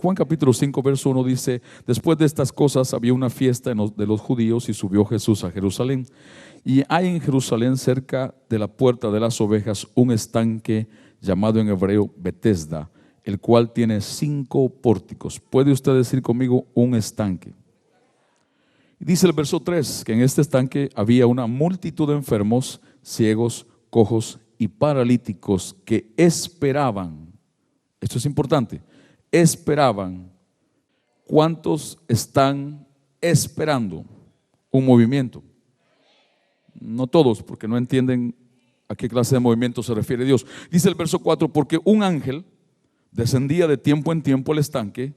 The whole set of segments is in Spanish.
Juan capítulo 5 verso 1 dice: después de estas cosas había una fiesta de los judíos y subió Jesús a Jerusalén. Y hay en Jerusalén, cerca de la puerta de las ovejas, un estanque llamado en hebreo Betesda, el cual tiene 5 pórticos. ¿Puede usted decir conmigo un estanque? Y dice el verso 3 que en este estanque había una multitud de enfermos, ciegos, cojos y paralíticos que esperaban. Esto es importante. Esperaban. ¿Cuántos están esperando un movimiento? No todos, porque no entienden a qué clase de movimiento se refiere Dios. Dice el verso 4: porque un ángel descendía de tiempo en tiempo al estanque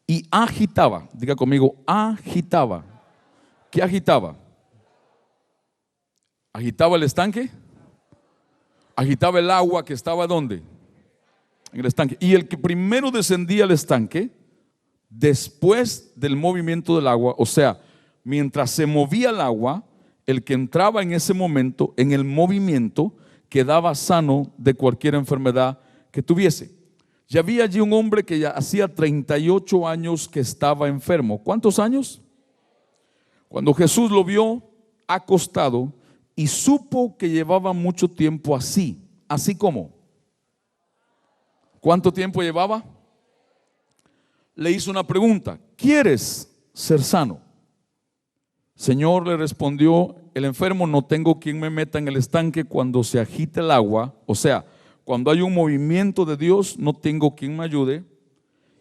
y agitaba. Diga conmigo, agitaba. ¿Qué agitaba? ¿Agitaba el estanque? Agitaba el agua que estaba ¿dónde? En el estanque. Y el que primero descendía al estanque, después del movimiento del agua, o sea, mientras se movía el agua, el que entraba en ese momento, en el movimiento, quedaba sano de cualquier enfermedad que tuviese. Ya había allí un hombre que ya hacía 38 años que estaba enfermo. ¿Cuántos años? Cuando Jesús lo vio acostado y supo que llevaba mucho tiempo así como. ¿Cuánto tiempo llevaba? Le hizo una pregunta: ¿quieres ser sano? Señor, le respondió el enfermo, no tengo quien me meta en el estanque cuando se agite el agua. O sea, cuando hay un movimiento de Dios, no tengo quien me ayude.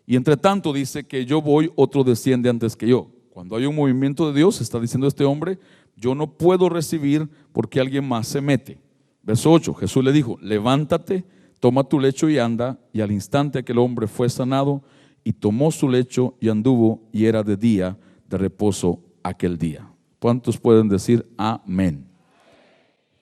Y entre tanto dice que yo voy, otro desciende antes que yo. Cuando hay un movimiento de Dios, está diciendo este hombre, yo no puedo recibir porque alguien más se mete. Verso 8, Jesús le dijo: levántate, toma tu lecho y anda. Y al instante aquel hombre fue sanado y tomó su lecho y anduvo, y era de día de reposo aquel día. ¿Cuántos pueden decir amén?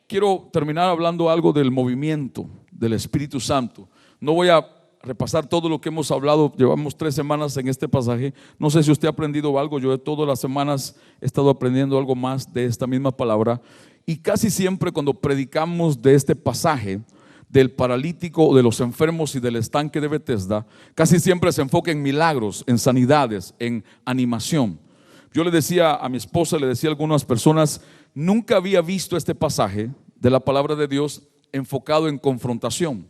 Quiero terminar hablando algo del movimiento del Espíritu Santo. No voy a repasar todo lo que hemos hablado. Llevamos 3 semanas en este pasaje. No sé si usted ha aprendido algo. Yo de todas las semanas he estado aprendiendo algo más de esta misma palabra. Y casi siempre cuando predicamos de este pasaje del paralítico o de los enfermos y del estanque de Betesda, casi siempre se enfoca en milagros, en sanidades, en animación. Yo le decía a mi esposa, le decía a algunas personas, nunca había visto este pasaje de la palabra de Dios enfocado en confrontación.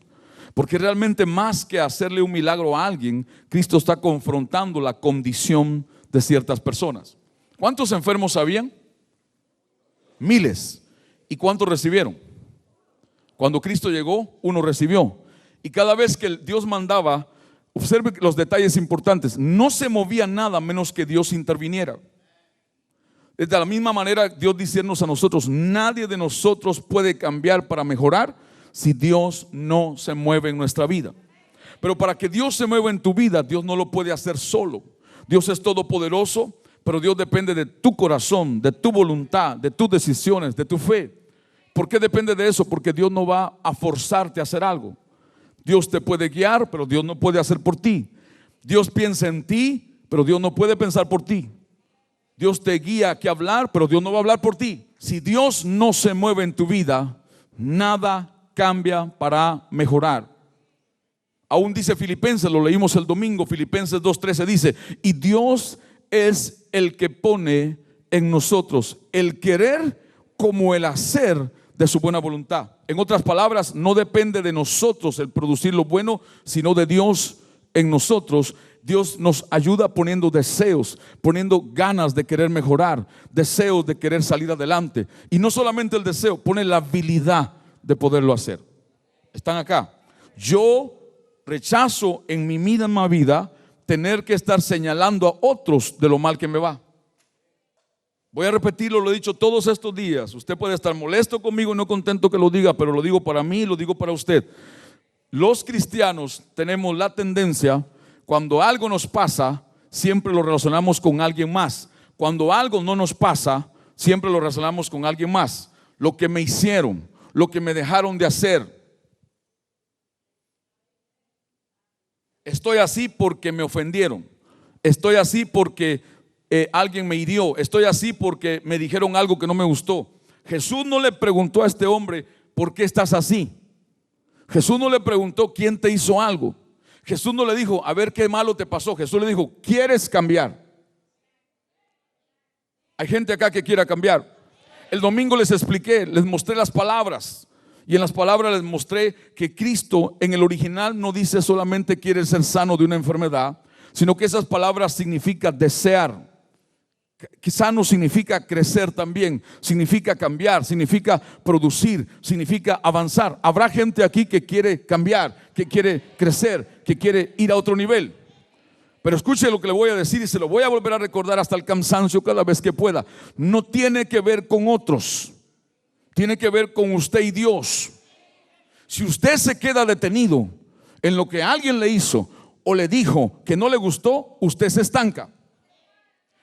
Porque realmente más que hacerle un milagro a alguien, Cristo está confrontando la condición de ciertas personas. ¿Cuántos enfermos habían? Miles. ¿Y cuántos recibieron? Cuando Cristo llegó, uno recibió. Y cada vez que Dios mandaba, observe los detalles importantes, no se movía nada menos que Dios interviniera. De la misma manera, Dios diciéndonos a nosotros, nadie de nosotros puede cambiar para mejorar si Dios no se mueve en nuestra vida. Pero para que Dios se mueva en tu vida, Dios no lo puede hacer solo. Dios es todopoderoso, pero Dios depende de tu corazón, de tu voluntad, de tus decisiones, de tu fe. ¿Por qué depende de eso? Porque Dios no va a forzarte a hacer algo. Dios te puede guiar, pero Dios no puede hacer por ti. Dios piensa en ti, pero Dios no puede pensar por ti. Dios te guía a qué hablar, pero Dios no va a hablar por ti. Si Dios no se mueve en tu vida, nada cambia para mejorar. Aún dice Filipenses, lo leímos el domingo, Filipenses 2:13 dice: y Dios es el que pone en nosotros el querer como el hacer de su buena voluntad. En otras palabras, no depende de nosotros el producir lo bueno, sino de Dios en nosotros. Dios nos ayuda poniendo deseos, poniendo ganas de querer mejorar, deseos de querer salir adelante. Y no solamente el deseo, pone la habilidad de poderlo hacer. ¿Están acá? Yo rechazo en mi misma vida tener que estar señalando a otros de lo mal que me va. Voy a repetirlo, lo he dicho todos estos días. Usted puede estar molesto conmigo y no contento que lo diga, pero lo digo para mí, lo digo para usted. Los cristianos tenemos la tendencia, cuando algo nos pasa, siempre lo relacionamos con alguien más. Cuando algo no nos pasa, siempre lo relacionamos con alguien más. Lo que me hicieron, lo que me dejaron de hacer. Estoy así porque me ofendieron. Estoy así porque alguien me hirió. Estoy así porque me dijeron algo que no me gustó. Jesús no le preguntó a este hombre: ¿por qué estás así? Jesús no le preguntó: ¿quién te hizo algo? Jesús no le dijo, a ver qué malo te pasó. Jesús le dijo, ¿quieres cambiar? Hay gente acá que quiera cambiar. El domingo les expliqué, les mostré las palabras. Y en las palabras les mostré que Cristo en el original no dice solamente quiere ser sano de una enfermedad, sino que esas palabras significan desear. Quizá no significa crecer también, significa cambiar, significa producir, significa avanzar. Habrá gente aquí que quiere cambiar, que quiere crecer, que quiere ir a otro nivel. Pero escuche lo que le voy a decir y se lo voy a volver a recordar hasta el cansancio cada vez que pueda. No tiene que ver con otros, tiene que ver con usted y Dios. Si usted se queda detenido en lo que alguien le hizo o le dijo que no le gustó, usted se estanca.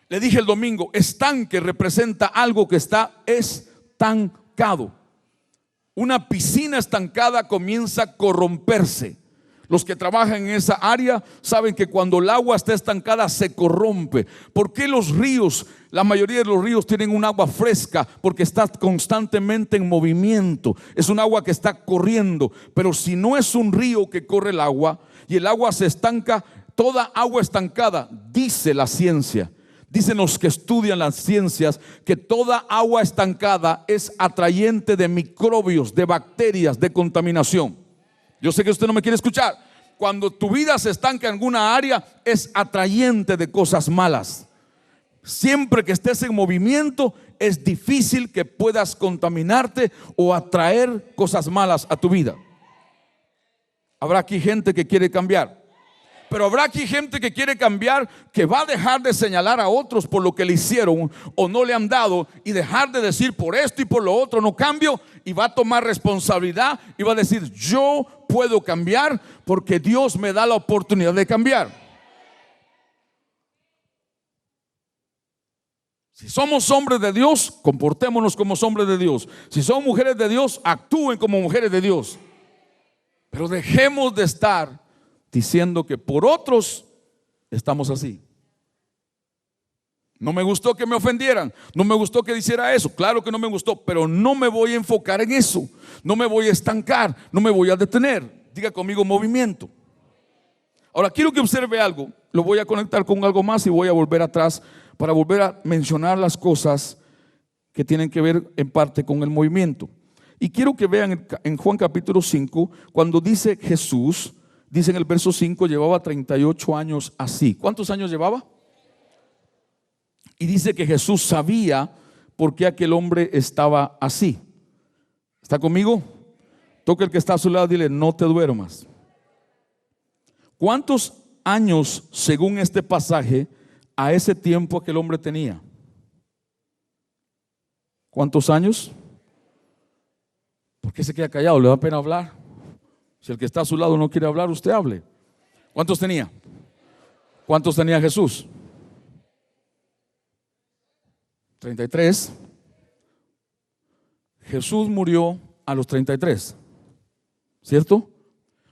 Le dije el domingo, estanque representa algo que está estancado. Una piscina estancada comienza a corromperse. Los que trabajan en esa área saben que cuando el agua está estancada se corrompe. ¿Por qué los ríos? La mayoría de los ríos tienen un agua fresca porque está constantemente en movimiento. Es un agua que está corriendo. Pero si no es un río que corre el agua y el agua se estanca, toda agua estancada, dice la ciencia, dicen los que estudian las ciencias, que toda agua estancada es atrayente de microbios, de bacterias, de contaminación. Yo sé que usted no me quiere escuchar. Cuando tu vida se estanca en alguna área, es atrayente de cosas malas. Siempre que estés en movimiento, es difícil que puedas contaminarte o atraer cosas malas a tu vida. Habrá aquí gente que quiere cambiar. Pero habrá aquí gente que quiere cambiar, que va a dejar de señalar a otros por lo que le hicieron o no le han dado, y dejar de decir por esto y por lo otro no cambio, y va a tomar responsabilidad y va a decir, yo puedo cambiar porque Dios me da la oportunidad de cambiar. Si somos hombres de Dios, comportémonos como hombres de Dios. Si son mujeres de Dios, actúen como mujeres de Dios. Pero dejemos de estar diciendo que por otros estamos así. No me gustó que me ofendieran, no me gustó que hiciera eso. Claro que no me gustó, pero no me voy a enfocar en eso. No me voy a estancar, no me voy a detener. Diga conmigo, movimiento. Ahora quiero que observe algo. Lo voy a conectar con algo más y voy a volver atrás para volver a mencionar las cosas que tienen que ver en parte con el movimiento. Y quiero que vean en Juan capítulo 5, cuando dice Jesús, dice en el verso 5, llevaba 38 años así. ¿Cuántos años llevaba? Y dice que Jesús sabía por qué aquel hombre estaba así. ¿Está conmigo? Toca el que está a su lado, dile, no te duermas. ¿Cuántos años, según este pasaje, a ese tiempo aquel hombre tenía? ¿Cuántos años? ¿Por qué se queda callado? ¿Le da pena hablar? Si el que está a su lado no quiere hablar, usted hable. ¿Cuántos tenía? ¿Cuántos tenía Jesús? 33. Jesús murió a los 33, ¿cierto?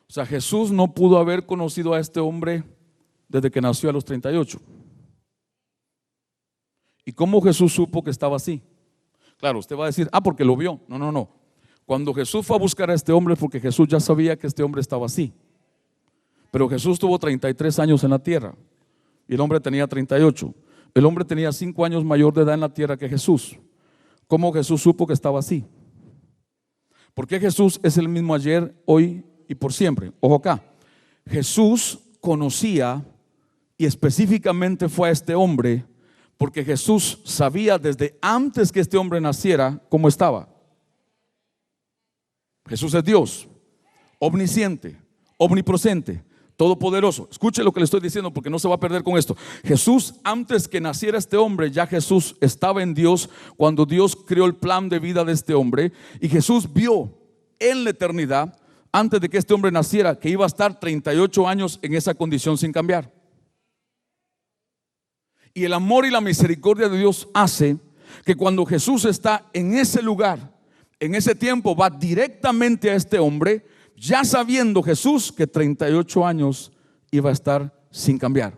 O sea, Jesús no pudo haber conocido a este hombre desde que nació a los 38. ¿Y cómo Jesús supo que estaba así? Claro, usted va a decir, porque lo vio. No. Cuando Jesús fue a buscar a este hombre, porque Jesús ya sabía que este hombre estaba así. Pero Jesús tuvo 33 años en la tierra y el hombre tenía 38. El hombre tenía 5 años mayor de edad en la tierra que Jesús. ¿Cómo Jesús supo que estaba así? Porque Jesús es el mismo ayer, hoy y por siempre. Ojo acá, Jesús conocía y específicamente fue a este hombre porque Jesús sabía desde antes que este hombre naciera cómo estaba. Jesús es Dios, omnisciente, omnipresente, todopoderoso. Escuche lo que le estoy diciendo porque no se va a perder con esto. Jesús, antes que naciera este hombre, ya Jesús estaba en Dios cuando Dios creó el plan de vida de este hombre. Y Jesús vio en la eternidad, antes de que este hombre naciera, que iba a estar 38 años en esa condición sin cambiar. Y el amor y la misericordia de Dios hace que cuando Jesús está en ese lugar, en ese tiempo, va directamente a este hombre, ya sabiendo Jesús que 38 años iba a estar sin cambiar.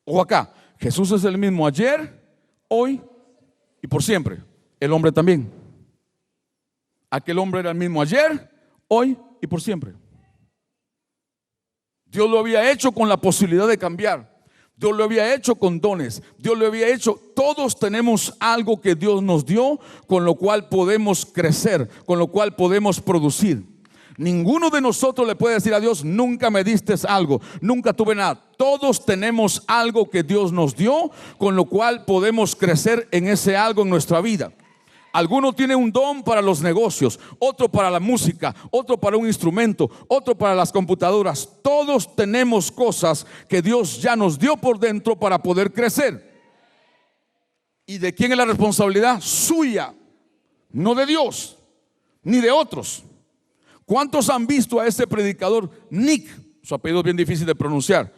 O acá, Jesús es el mismo ayer, hoy y por siempre. El hombre también. Aquel hombre era el mismo ayer, hoy y por siempre. Dios lo había hecho con la posibilidad de cambiar. Dios lo había hecho con dones. Dios lo había hecho. Todos tenemos algo que Dios nos dio, con lo cual podemos crecer, con lo cual podemos producir. Ninguno de nosotros le puede decir a Dios: nunca me diste algo, nunca tuve nada. Todos tenemos algo que Dios nos dio, con lo cual podemos crecer en ese algo en nuestra vida. Alguno tiene un don para los negocios, otro para la música, otro para un instrumento, otro para las computadoras. Todos tenemos cosas que Dios ya nos dio por dentro para poder crecer. ¿Y de quién es la responsabilidad? Suya, no de Dios, ni de otros. ¿Cuántos han visto a ese predicador Nick? Su apellido es bien difícil de pronunciar.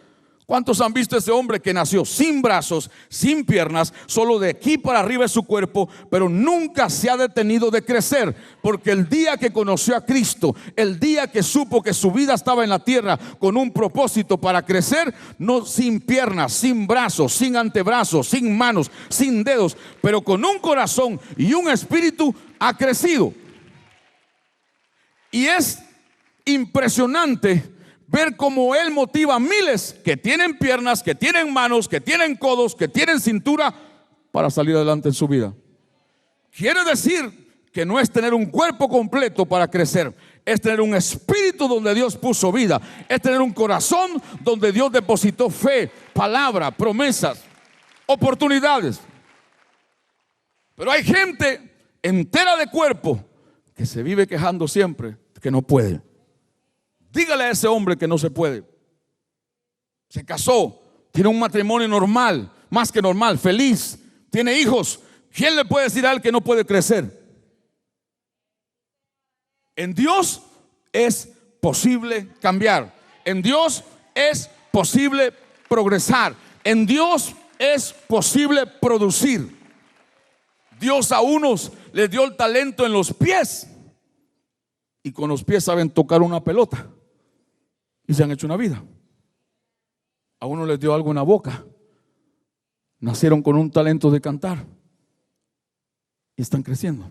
¿Cuántos han visto a ese hombre que nació sin brazos, sin piernas, solo de aquí para arriba es su cuerpo, pero nunca se ha detenido de crecer? Porque el día que conoció a Cristo, el día que supo que su vida estaba en la tierra con un propósito para crecer, no sin piernas, sin brazos, sin antebrazos, sin manos, sin dedos, pero con un corazón y un espíritu, ha crecido. Y es impresionante ver cómo Él motiva a miles que tienen piernas, que tienen manos, que tienen codos, que tienen cintura, para salir adelante en su vida. Quiere decir que no es tener un cuerpo completo para crecer, es tener un espíritu donde Dios puso vida, es tener un corazón donde Dios depositó fe, palabra, promesas, oportunidades. Pero hay gente entera de cuerpo que se vive quejando siempre que no puede. Dígale a ese hombre que no se puede. Se casó, tiene un matrimonio normal, más que normal, feliz, tiene hijos. ¿Quién le puede decir a él que no puede crecer? En Dios es posible cambiar. En Dios es posible progresar. En Dios es posible producir. Dios a unos les dio el talento en los pies, y con los pies saben tocar una pelota y se han hecho una vida. A uno les dio algo en la boca, nacieron con un talento de cantar y están creciendo.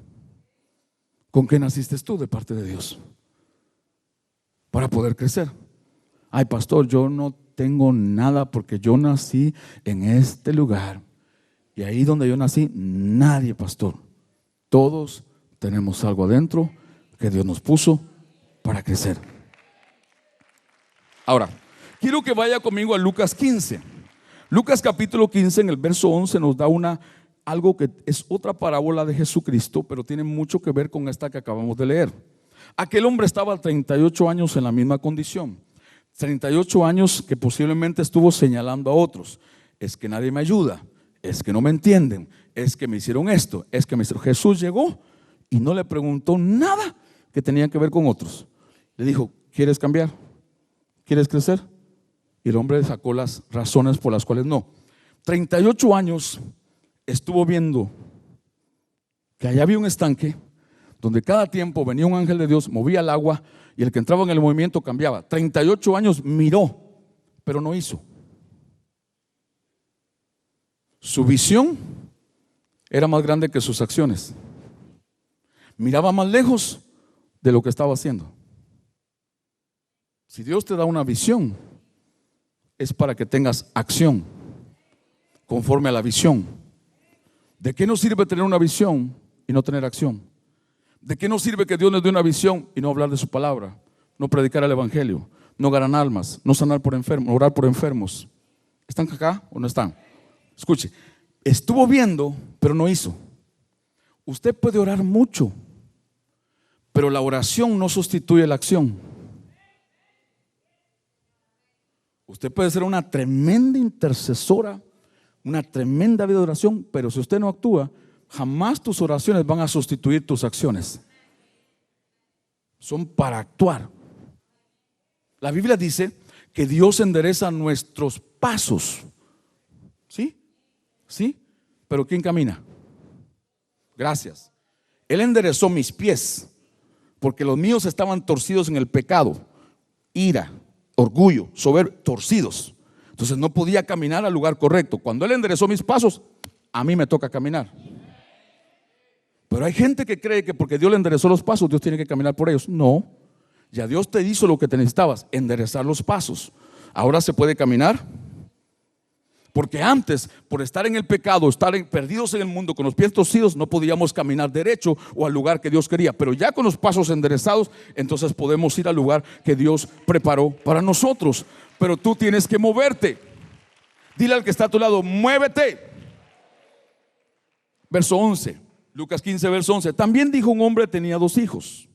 ¿Con qué naciste tú de parte de Dios para poder crecer? Ay, pastor, yo no tengo nada porque yo nací en este lugar, y ahí donde yo nací nadie, pastor. Todos tenemos algo adentro que Dios nos puso para crecer. Ahora, quiero que vaya conmigo a Lucas 15. Lucas capítulo 15, en el verso 11 nos da algo que es otra parábola de Jesucristo, pero tiene mucho que ver con esta que acabamos de leer. Aquel hombre estaba 38 años en la misma condición. 38 años que posiblemente estuvo señalando a otros. Es que nadie me ayuda, es que no me entienden, es que me hicieron esto, es que me hicieron. Jesús llegó y no le preguntó nada que tenía que ver con otros. Le dijo: ¿quieres cambiar? ¿Quieres crecer? Y el hombre sacó las razones por las cuales no. 38 años estuvo viendo que allá había un estanque donde cada tiempo venía un ángel de Dios, movía el agua, y el que entraba en el movimiento cambiaba. 38 años miró, pero no hizo. Su visión era más grande que sus acciones. Miraba más lejos de lo que estaba haciendo. Si Dios te da una visión, es para que tengas acción conforme a la visión. ¿De qué nos sirve tener una visión y no tener acción? ¿De qué nos sirve que Dios nos dé una visión y no hablar de su palabra, no predicar el evangelio, no ganar almas, no sanar por enfermos, orar por enfermos? ¿Están acá o no están? Escuche, estuvo viendo, pero no hizo. Usted puede orar mucho, pero la oración no sustituye la acción. Usted puede ser una tremenda intercesora, una tremenda vida de oración, pero si usted no actúa, jamás tus oraciones van a sustituir tus acciones. Son para actuar. La Biblia dice que Dios endereza nuestros pasos. ¿Sí? ¿Sí? Pero ¿quién camina? Gracias. Él enderezó mis pies, porque los míos estaban torcidos en el pecado, ira, orgullo, soberbia, torcidos. Entonces no podía caminar al lugar correcto. Cuando Él enderezó mis pasos, a mí me toca caminar. Pero hay gente que cree que porque Dios le enderezó los pasos, Dios tiene que caminar por ellos. No, ya Dios te hizo lo que te necesitabas, enderezar los pasos. Ahora se puede caminar. Porque antes, por estar en el pecado, perdidos en el mundo, con los pies torcidos, no podíamos caminar derecho o al lugar que Dios quería. Pero ya con los pasos enderezados, entonces podemos ir al lugar que Dios preparó para nosotros. Pero tú tienes que moverte. Dile al que está a tu lado, muévete. Verso 11, Lucas 15, verso 11. También dijo un hombre tenía 2 hijos.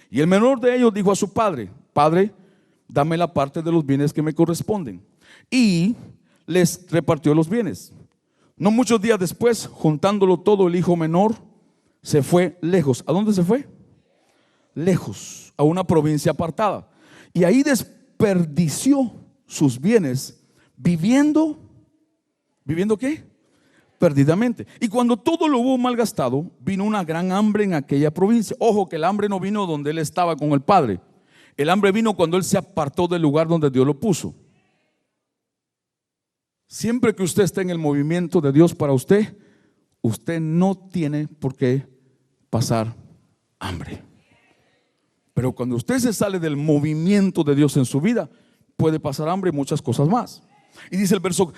Y el menor de ellos dijo a su padre: Padre, dame la parte de los bienes que me corresponden. Y les repartió los bienes. No muchos días después, juntándolo todo, el hijo menor se fue lejos. ¿A dónde se fue? Lejos, a una provincia apartada. Y ahí desperdició sus bienes viviendo ¿qué? Perdidamente. Y cuando todo lo hubo malgastado, vino una gran hambre en aquella provincia. Ojo, que el hambre no vino donde él estaba con el padre. El hambre vino cuando él se apartó del lugar donde Dios lo puso. Siempre que usted esté en el movimiento de Dios para usted, usted no tiene por qué pasar hambre. Pero cuando usted se sale del movimiento de Dios en su vida, puede pasar hambre y muchas cosas más. Y dice el verso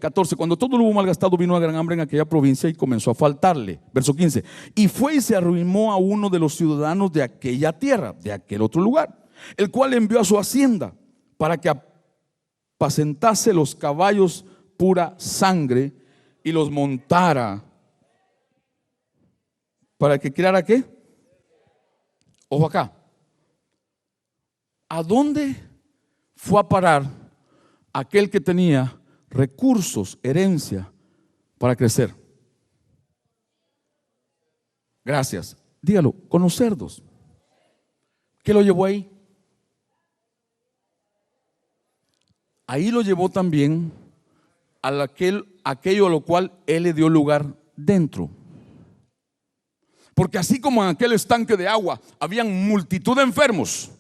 14: cuando todo lo hubo malgastado, vino una gran hambre en aquella provincia y comenzó a faltarle. Verso 15: y fue y se arrimó a uno de los ciudadanos de aquella tierra, de aquel otro lugar, el cual envió a su hacienda para que apacentase los caballos pura sangre y los montara. ¿Para que criara qué? Ojo acá. ¿A dónde fue a parar aquel que tenía recursos, herencia para crecer? Gracias. Dígalo, con los cerdos. ¿Qué lo llevó ahí? Ahí lo llevó también a aquello a lo cual él le dio lugar dentro. Porque así como en aquel estanque de agua habían multitud de enfermos,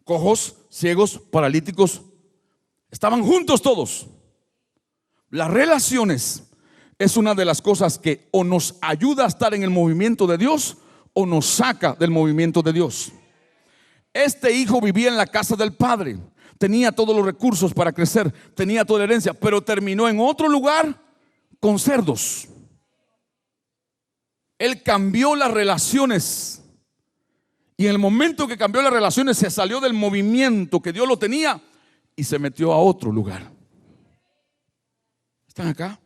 cojos, ciegos, paralíticos, estaban juntos todos. Las relaciones es una de las cosas que o nos ayuda a estar en el movimiento de Dios o nos saca del movimiento de Dios. Este hijo vivía en la casa del padre, tenía todos los recursos para crecer, tenía toda la herencia, pero terminó en otro lugar con cerdos. Él cambió las relaciones, y en el momento que cambió las relaciones se salió del movimiento que Dios lo tenía y se metió a otro lugar. ¿Están acá?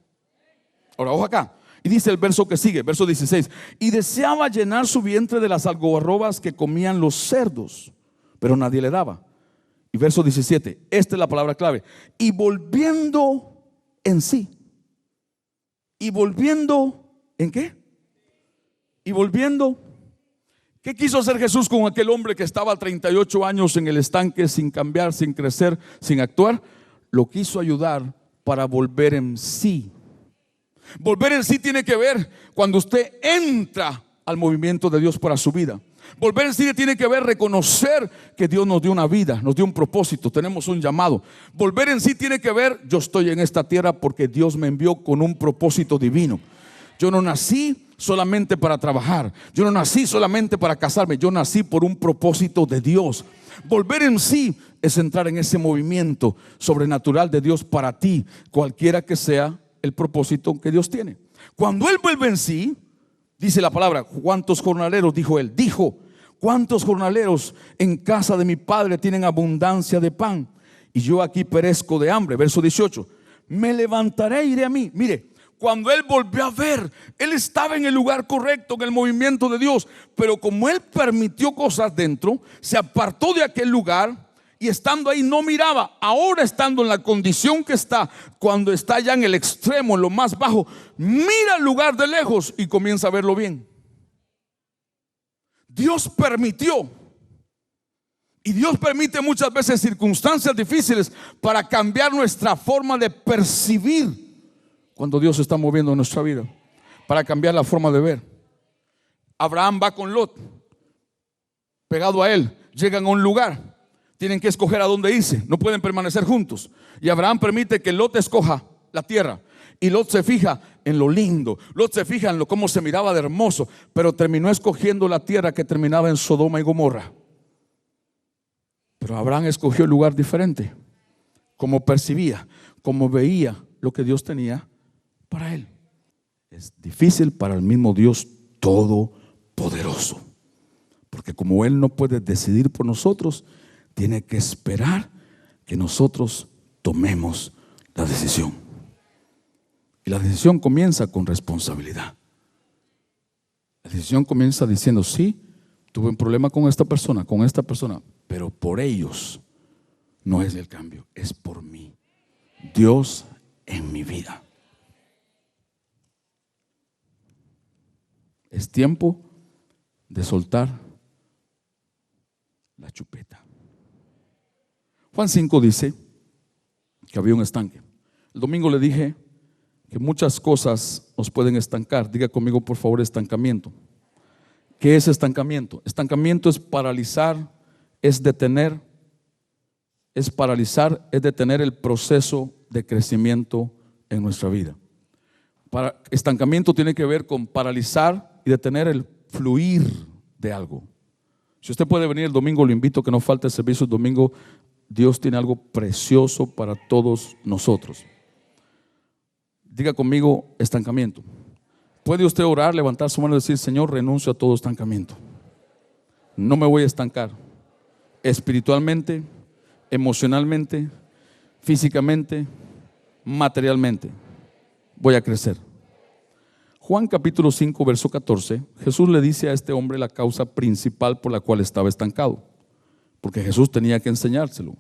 Ahora, ojo acá. Y dice el verso que sigue, verso 16: y deseaba llenar su vientre de las algarrobas que comían los cerdos, pero nadie le daba. Y verso 17, esta es la palabra clave: y volviendo en sí. ¿Y volviendo en qué? Y volviendo. ¿Qué quiso hacer Jesús con aquel hombre que estaba 38 años en el estanque sin cambiar, sin crecer, sin actuar? Lo quiso ayudar para volver en sí. Volver en sí tiene que ver cuando usted entra al movimiento de Dios para su vida. Volver en sí tiene que ver reconocer que Dios nos dio una vida, nos dio un propósito, tenemos un llamado. Volver en sí tiene que ver: yo estoy en esta tierra porque Dios me envió con un propósito divino. Yo no nací solamente para trabajar, yo no nací solamente para casarme, yo nací por un propósito de Dios. Volver en sí es entrar en ese movimiento sobrenatural de Dios para ti, cualquiera que sea el propósito que Dios tiene. Cuando Él vuelve en sí, dice la palabra: ¿cuántos jornaleros? Dijo Él, ¿cuántos jornaleros en casa de mi padre tienen abundancia de pan? Y yo aquí perezco de hambre. Verso 18: me levantaré e iré a mí. Mire, cuando Él volvió a ver, Él estaba en el lugar correcto, en el movimiento de Dios, pero como Él permitió cosas dentro, se apartó de aquel lugar. Y estando ahí no miraba. Ahora, estando en la condición que está, cuando está ya en el extremo, en lo más bajo, mira el lugar de lejos y comienza a verlo bien. Dios permitió, y Dios permite muchas veces circunstancias difíciles para cambiar nuestra forma de percibir cuando Dios está moviendo en nuestra vida, para cambiar la forma de ver. Abraham va con Lot, pegado a él, llegan a un lugar. Tienen que escoger a dónde irse, no pueden permanecer juntos. Y Abraham permite que Lot escoja la tierra. Y Lot se fija en lo lindo, Lot se fija en cómo se miraba de hermoso, pero terminó escogiendo la tierra que terminaba en Sodoma y Gomorra. Pero Abraham escogió el lugar diferente. como percibía, como veía lo que Dios tenía para él. Es difícil para el mismo Dios todopoderoso, porque como Él no puede decidir por nosotros, tiene que esperar que nosotros tomemos la decisión. Y la decisión comienza con responsabilidad. La decisión comienza diciendo: sí, tuve un problema con esta persona, pero por ellos no es el cambio, es por mí. Dios en mi vida. Es tiempo de soltar la chupeta. Juan 5 dice que había un estanque. El domingo le dije que muchas cosas nos pueden estancar. Diga conmigo, por favor, estancamiento. ¿Qué es estancamiento? Estancamiento es paralizar, es detener, es detener el proceso de crecimiento en nuestra vida. Estancamiento tiene que ver con paralizar y detener el fluir de algo. Si usted puede venir el domingo, lo invito a que no falte el servicio el domingo. Dios tiene algo precioso para todos nosotros. Diga conmigo, estancamiento. ¿Puede usted orar, levantar su mano y decir: Señor, renuncio a todo estancamiento? No me voy a estancar espiritualmente, emocionalmente, físicamente, materialmente. Voy a crecer. Juan capítulo 5 verso 14, Jesús le dice a este hombre la causa principal por la cual estaba estancado, porque Jesús tenía que enseñárselo.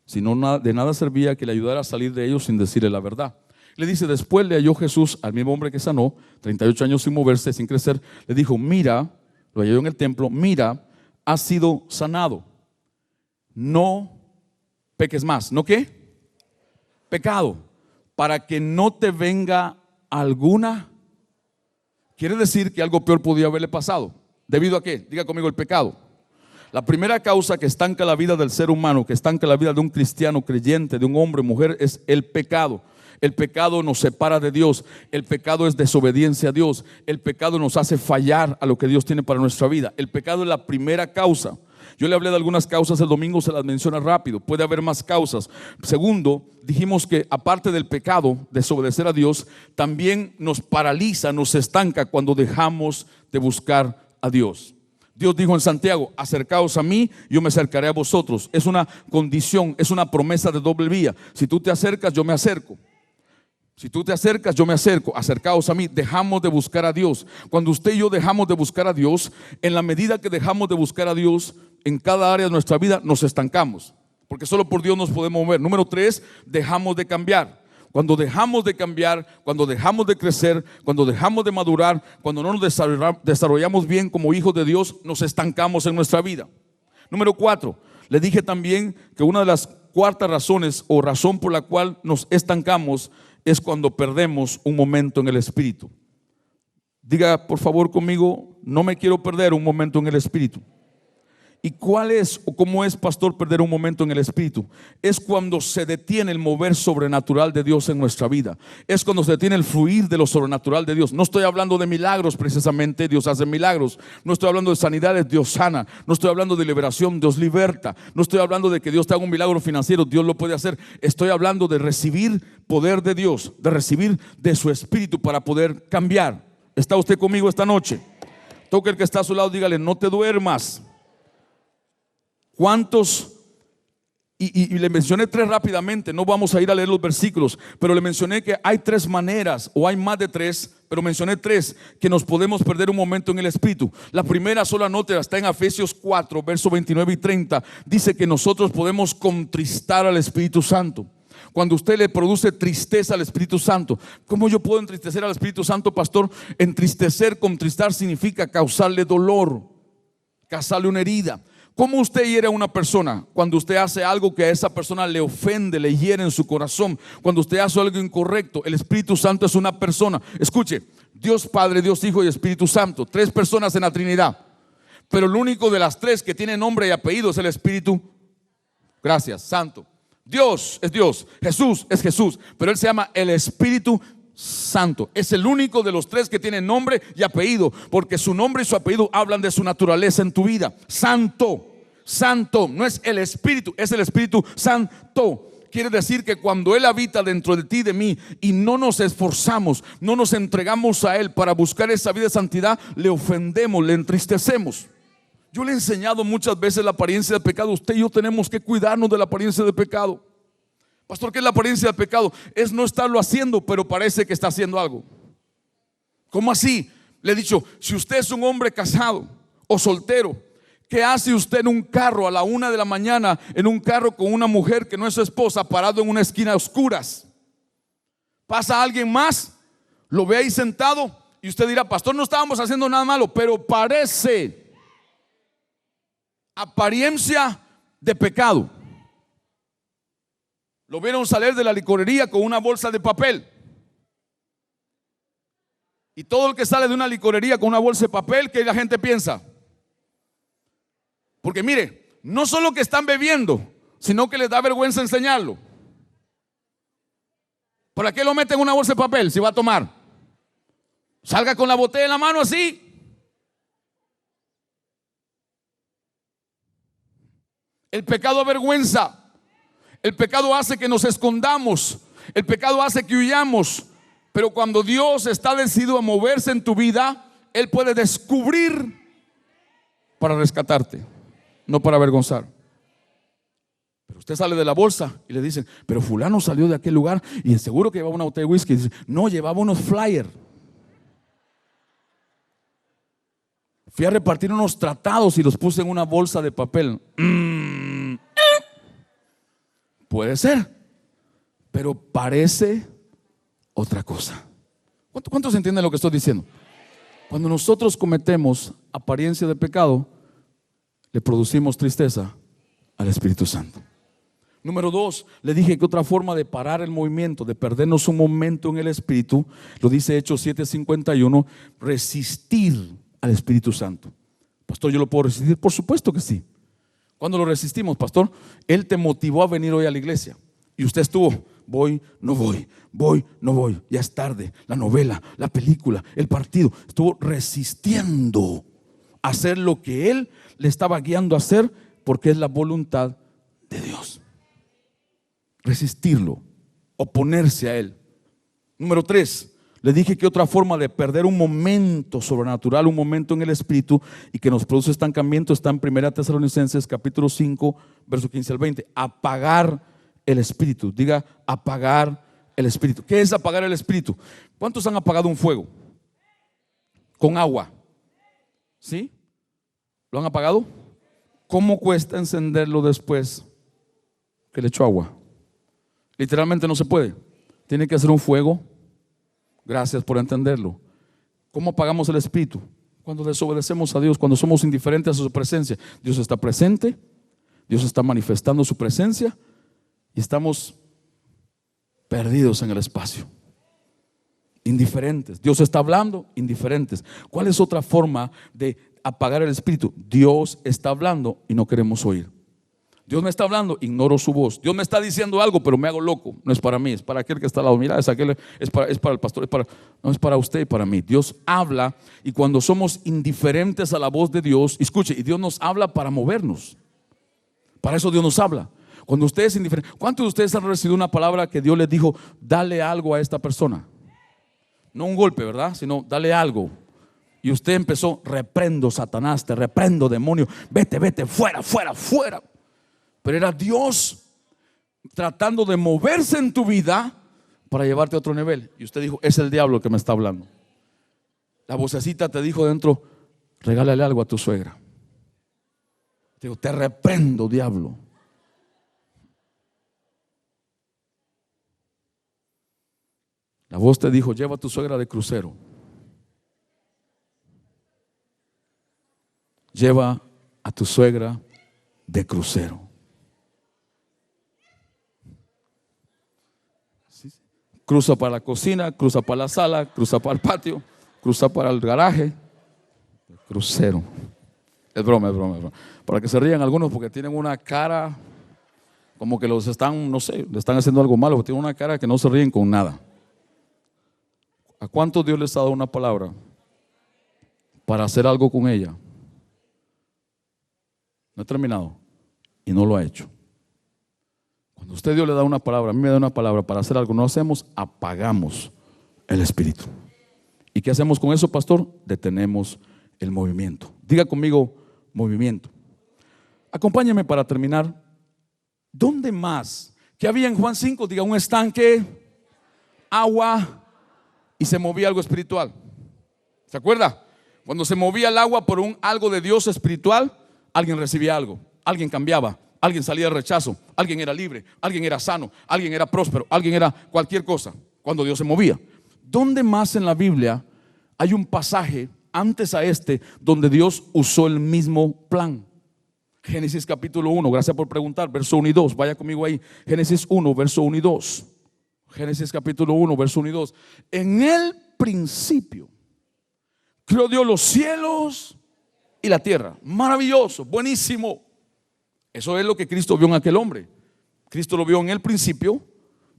Si no, de nada servía que le ayudara a salir de ellos sin decirle la verdad. Le dice: después le halló Jesús al mismo hombre que sanó, 38 años sin moverse, sin crecer. Le dijo: mira, lo halló en el templo, mira, has sido sanado. No peques más. ¿No qué? Pecado, para que no te venga alguna. Quiere decir que algo peor podía haberle pasado. ¿Debido a qué? Diga conmigo, el pecado. La primera causa que estanca la vida del ser humano, que estanca la vida de un cristiano creyente, de un hombre o mujer, es el pecado. El pecado nos separa de Dios. El pecado es desobediencia a Dios. El pecado nos hace fallar a lo que Dios tiene para nuestra vida. El pecado es la primera causa. Yo le hablé de algunas causas el domingo, se las menciona rápido. Puede haber más causas. Segundo, dijimos que aparte del pecado, desobedecer a Dios, también nos paraliza, nos estanca cuando dejamos de buscar a Dios. Dios dijo en Santiago: acercaos a mí, yo me acercaré a vosotros. Es una condición, es una promesa de doble vía. Si tú te acercas, yo me acerco. Si tú te acercas, yo me acerco. Acercaos a mí. Dejamos de buscar a Dios. Cuando usted y yo dejamos de buscar a Dios, en la medida que dejamos de buscar a Dios en cada área de nuestra vida, nos estancamos, porque solo por Dios nos podemos mover. Número 3, dejamos de cambiar. Cuando dejamos de cambiar, cuando dejamos de crecer, cuando dejamos de madurar, cuando no nos desarrollamos bien como hijos de Dios, nos estancamos en nuestra vida. Número 4, le dije también que una de las cuartas razones o razón por la cual nos estancamos es cuando perdemos un momento en el Espíritu. Diga por favor conmigo: no me quiero perder un momento en el Espíritu. ¿Y cuál es o cómo es, pastor, perder un momento en el Espíritu? Es cuando se detiene el mover sobrenatural de Dios en nuestra vida. Es cuando se detiene el fluir de lo sobrenatural de Dios. No estoy hablando de milagros precisamente, Dios hace milagros. No estoy hablando de sanidades, Dios sana. No estoy hablando de liberación, Dios liberta. No estoy hablando de que Dios te haga un milagro financiero, Dios lo puede hacer. Estoy hablando de recibir poder de Dios, de recibir de su Espíritu para poder cambiar. ¿Está usted conmigo esta noche? Toque el que está a su lado, dígale: no te duermas. ¿Cuántos? Y le mencioné 3 rápidamente, no vamos a ir a leer los versículos, pero le mencioné que hay 3 maneras, o hay más de 3, pero mencioné 3 que nos podemos perder un momento en el Espíritu. La primera, solo anote, está en Efesios 4, versos 29 y 30. Dice que nosotros podemos contristar al Espíritu Santo. Cuando usted le produce tristeza al Espíritu Santo. ¿Cómo yo puedo entristecer al Espíritu Santo, pastor? Entristecer, contristar significa causarle dolor, causarle una herida. ¿Cómo usted hiere a una persona? Cuando usted hace algo que a esa persona le ofende, le hiere en su corazón. Cuando usted hace algo incorrecto. El Espíritu Santo es una persona. Escuche, Dios Padre, Dios Hijo y Espíritu Santo, 3 personas en la Trinidad. Pero el único de las 3 que tiene nombre y apellido es el Espíritu. Gracias, Santo. Dios es Dios, Jesús es Jesús, pero Él se llama el Espíritu Santo. Es el único de los 3 que tiene nombre y apellido, porque su nombre y su apellido hablan de su naturaleza en tu vida. Santo, Santo, no es el Espíritu, es el Espíritu Santo. quiere decir que cuando Él habita dentro de ti y de mí y no nos esforzamos, no nos entregamos a Él para buscar esa vida de santidad, le ofendemos, le entristecemos. Yo le he enseñado muchas veces la apariencia del pecado. Usted y yo tenemos que cuidarnos de la apariencia del pecado. Pastor, ¿qué es la apariencia del pecado? Es no estarlo haciendo, pero parece que está haciendo algo. ¿Cómo así? Le he dicho, si usted es un hombre casado o soltero, ¿qué hace usted en un carro a la 1 de la mañana, en un carro con una mujer que no es su esposa, parado en una esquina a oscuras? Pasa alguien más, lo ve ahí sentado y usted dirá, pastor, no estábamos haciendo nada malo, pero parece apariencia de pecado. Lo vieron salir de la licorería con una bolsa de papel. Y todo el que sale de una licorería con una bolsa de papel, ¿qué la gente piensa? Porque mire, no solo que están bebiendo, sino que les da vergüenza enseñarlo. ¿Para qué lo meten en una bolsa de papel si va a tomar? Salga con la botella en la mano así. El pecado avergüenza. El pecado hace que nos escondamos. El pecado hace que huyamos. Pero cuando Dios está decidido a moverse en tu vida, Él puede descubrir para rescatarte, no para avergonzar. Pero usted sale de la bolsa y le dicen, pero fulano salió de aquel lugar y seguro que llevaba una botella de whisky. Y dice, no, llevaba unos flyers. Fui a repartir unos tratados y los puse en una bolsa de papel. Puede ser, pero parece otra cosa. ¿Cuántos entienden lo que estoy diciendo? Cuando nosotros cometemos apariencia de pecado, le producimos tristeza al Espíritu Santo. Número 2, le dije que otra forma de parar el movimiento, de perdernos un momento en el Espíritu, lo dice Hechos 7:51, resistir al Espíritu Santo. Pastor, ¿yo lo puedo resistir? Por supuesto que sí. ¿Cuándo lo resistimos, pastor? Él te motivó a venir hoy a la iglesia y usted estuvo, voy, no voy, voy, no voy, ya es tarde, la novela, la película, el partido. Estuvo resistiendo a hacer lo que Él le estaba guiando a hacer, porque es la voluntad de Dios. Resistirlo, oponerse a Él. Número 3, le dije que otra forma de perder un momento sobrenatural, un momento en el Espíritu y que nos produce estancamiento, está en 1 Tesalonicenses capítulo 5 verso 15 al 20. Apagar el Espíritu. Diga, apagar el Espíritu. ¿Qué es apagar el Espíritu? ¿Cuántos han apagado un fuego? Con agua. ¿Sí? ¿Lo han apagado? ¿Cómo cuesta encenderlo después que le echó agua? Literalmente no se puede. Tiene que hacer un fuego. Gracias por entenderlo. ¿Cómo apagamos el Espíritu? Cuando desobedecemos a Dios, cuando somos indiferentes a su presencia. Dios está presente, Dios está manifestando su presencia y estamos perdidos en el espacio, indiferentes. Dios está hablando, indiferentes. ¿Cuál es otra forma de apagar el Espíritu? Dios está hablando y no queremos oír. Dios me está hablando, ignoro su voz. Dios me está diciendo algo, pero me hago loco. No es para mí, es para aquel que está al lado. Mira, es para el pastor, no es para usted y para mí. Dios habla, y cuando somos indiferentes a la voz de Dios, escuche, y Dios nos habla para movernos. Para eso Dios nos habla. Cuando usted es indiferente, ¿cuántos de ustedes han recibido una palabra que Dios les dijo, dale algo a esta persona? No un golpe, ¿verdad? Sino dale algo. Y usted empezó, reprendo Satanás, te reprendo demonio, vete, vete, fuera, fuera, fuera. Pero era Dios tratando de moverse en tu vida para llevarte a otro nivel. Y usted dijo, es el diablo que me está hablando. La vocecita te dijo dentro, regálale algo a tu suegra. Te digo, te reprendo, diablo. La voz te dijo, lleva a tu suegra de crucero. Lleva a tu suegra de crucero. Cruza para la cocina, cruza para la sala, cruza para el patio, cruza para el garaje. Crucero. Es broma, es broma, es broma. Para que se rían algunos porque tienen una cara como que los están, no sé, le están haciendo algo malo, porque tienen una cara que no se ríen con nada. ¿A cuántos Dios les ha dado una palabra para hacer algo con ella? No he terminado y no lo ha hecho. Cuando usted Dios le da una palabra, a mí me da una palabra para hacer algo, no hacemos, apagamos el espíritu. ¿Y qué hacemos con eso, pastor? Detenemos el movimiento. Diga conmigo, movimiento. Acompáñeme para terminar. ¿Dónde más? ¿Qué había en Juan 5? Diga, un estanque, agua y se movía algo espiritual. ¿Se acuerda? Cuando se movía el agua por algo de Dios espiritual, alguien recibía algo, alguien cambiaba, alguien salía de rechazo, alguien era libre, alguien era sano, alguien era próspero, alguien era cualquier cosa. Cuando Dios se movía. ¿Dónde más en la Biblia hay un pasaje antes a este donde Dios usó el mismo plan? Génesis capítulo 1, gracias por preguntar, verso 1 y 2, vaya conmigo ahí. Génesis 1, verso 1 y 2. Génesis capítulo 1, verso 1 y 2. En el principio creó Dios los cielos y la tierra. Maravilloso, buenísimo. Eso es lo que Cristo vio en aquel hombre. Cristo lo vio en el principio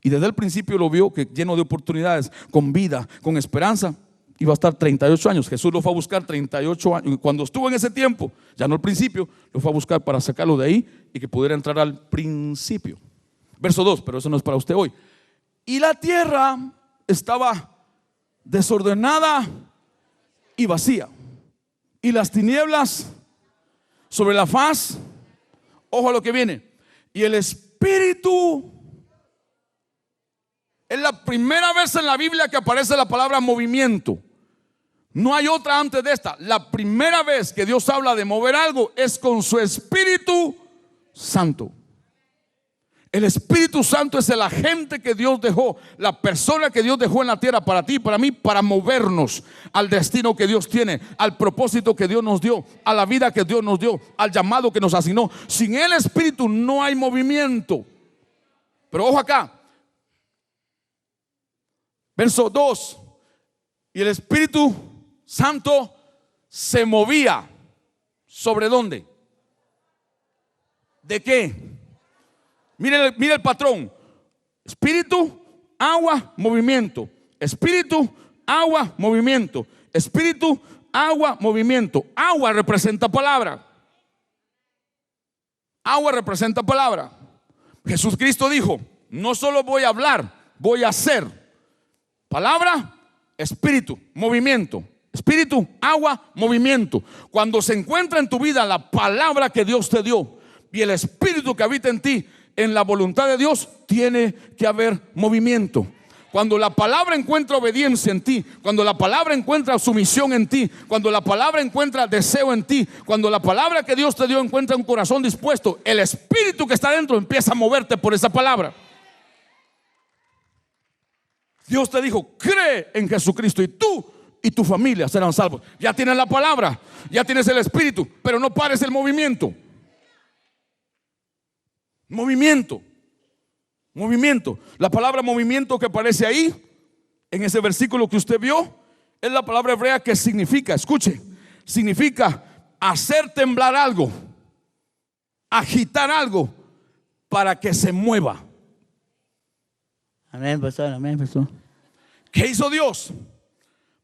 y desde el principio lo vio que lleno de oportunidades, con vida, con esperanza. Iba a estar 38 años. Jesús lo fue a buscar 38 años. Cuando estuvo en ese tiempo, ya no al principio, lo fue a buscar para sacarlo de ahí y que pudiera entrar al principio. Verso 2, pero eso no es para usted hoy. Y la tierra estaba desordenada y vacía, y las tinieblas sobre la faz. Ojo a lo que viene. Y el Espíritu. Es la primera vez en la Biblia que aparece la palabra movimiento. No hay otra antes de esta. La primera vez que Dios habla de mover algo es con su Espíritu Santo. El Espíritu Santo es el agente que Dios dejó, la persona que Dios dejó en la tierra para ti y para mí, para movernos al destino que Dios tiene, al propósito que Dios nos dio, a la vida que Dios nos dio, al llamado que nos asignó. Sin el Espíritu no hay movimiento. Pero ojo acá, verso 2. Y el Espíritu Santo se movía. ¿Sobre dónde? ¿De qué? Mire el patrón. Espíritu, agua, movimiento. Espíritu, agua, movimiento. Espíritu, agua, movimiento. Agua representa palabra. Agua representa palabra. Jesús Cristo dijo: no solo voy a hablar, voy a hacer. Palabra, espíritu, movimiento. Espíritu, agua, movimiento. Cuando se encuentra en tu vida la palabra que Dios te dio y el espíritu que habita en ti, en la voluntad de Dios, tiene que haber movimiento. Cuando la palabra encuentra obediencia en ti, cuando la palabra encuentra sumisión en ti, cuando la palabra encuentra deseo en ti, cuando la palabra que Dios te dio encuentra un corazón dispuesto, el espíritu que está dentro empieza a moverte por esa palabra. Dios te dijo: cree en Jesucristo y tú y tu familia serán salvos. Ya tienes la palabra, ya tienes el espíritu, pero no pares el movimiento. Movimiento. Movimiento. La palabra movimiento que aparece ahí, en ese versículo que usted vio, es la palabra hebrea que significa, escuche, significa hacer temblar algo, agitar algo para que se mueva. Amén, pastor, amén, pastor. ¿Qué hizo Dios?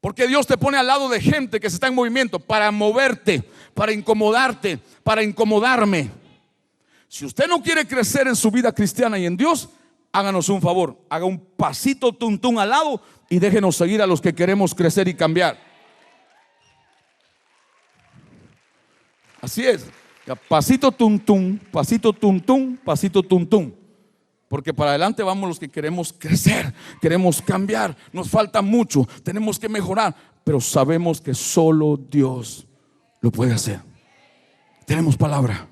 Porque Dios te pone al lado de gente que se está en movimiento para moverte, para incomodarte, para incomodarme. Si usted no quiere crecer en su vida cristiana y en Dios, háganos un favor, haga un pasito tuntún al lado y déjenos seguir a los que queremos crecer y cambiar. Así es, pasito tuntún, pasito tuntún, pasito tuntún. Porque para adelante vamos los que queremos crecer, queremos cambiar, nos falta mucho, tenemos que mejorar, pero sabemos que solo Dios lo puede hacer. Tenemos palabra.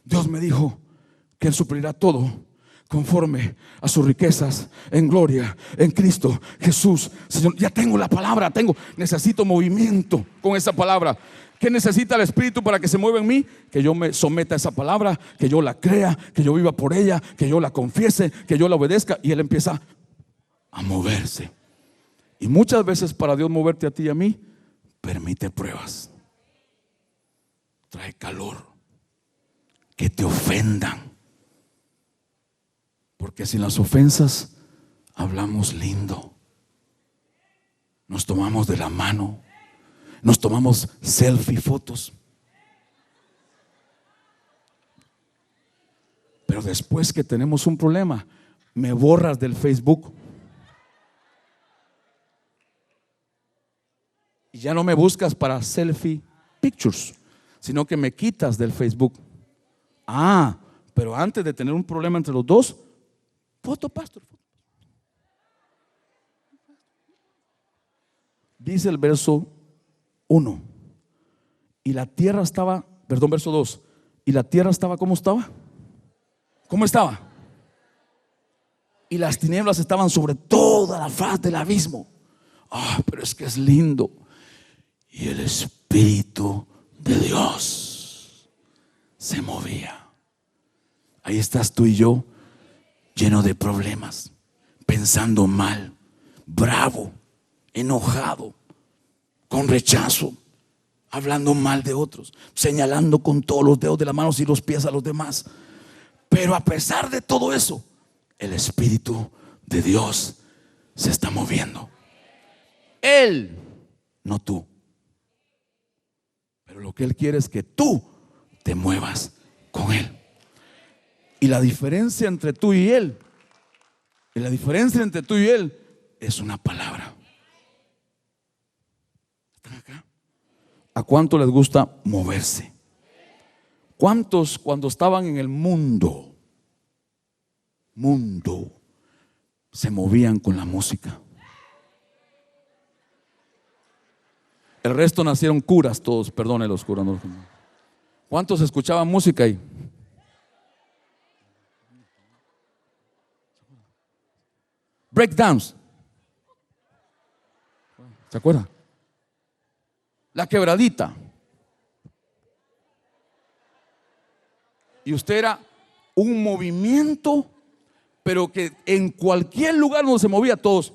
Dios me dijo que Él suplirá todo conforme a sus riquezas en gloria en Cristo Jesús. Señor, ya tengo la palabra, necesito movimiento con esa palabra. ¿Qué necesita el Espíritu para que se mueva en mí? Que yo me someta a esa palabra, que yo la crea, que yo viva por ella, que yo la confiese, que yo la obedezca. Y Él empieza a moverse. Y muchas veces para Dios moverte a ti y a mí, permite pruebas. Trae calor. Que te ofendan. Porque sin las ofensas hablamos lindo. Nos tomamos de la mano. Nos tomamos selfie fotos. Pero después que tenemos un problema, me borras del Facebook. Y ya no me buscas para selfie pictures, sino que me quitas del Facebook. Ah, pero antes de tener un problema entre los dos, foto, pastor. Dice el verso 1. Y la tierra estaba, perdón, verso 2. Y la tierra estaba, ¿cómo estaba? ¿Cómo estaba? Y las tinieblas estaban sobre toda la faz del abismo. Ah, pero es que es lindo. Y el Espíritu de Dios se movía. Ahí estás tú y yo, lleno de problemas, pensando mal, bravo, enojado, con rechazo, hablando mal de otros, señalando con todos los dedos de las manos y los pies a los demás. Pero a pesar de todo eso, el Espíritu de Dios se está moviendo. Él, no tú. Pero lo que Él quiere es que tú te muevas con Él. Y la diferencia entre tú y Él, es una palabra. ¿Están acá? ¿A cuánto les gusta moverse? ¿Cuántos cuando estaban en el mundo se movían con la música? El resto nacieron curas todos, perdone los curas. No. ¿Cuántos escuchaban música ahí? Breakdance. ¿Se acuerdan? La quebradita. Y usted era un movimiento, pero que en cualquier lugar donde se movía todos.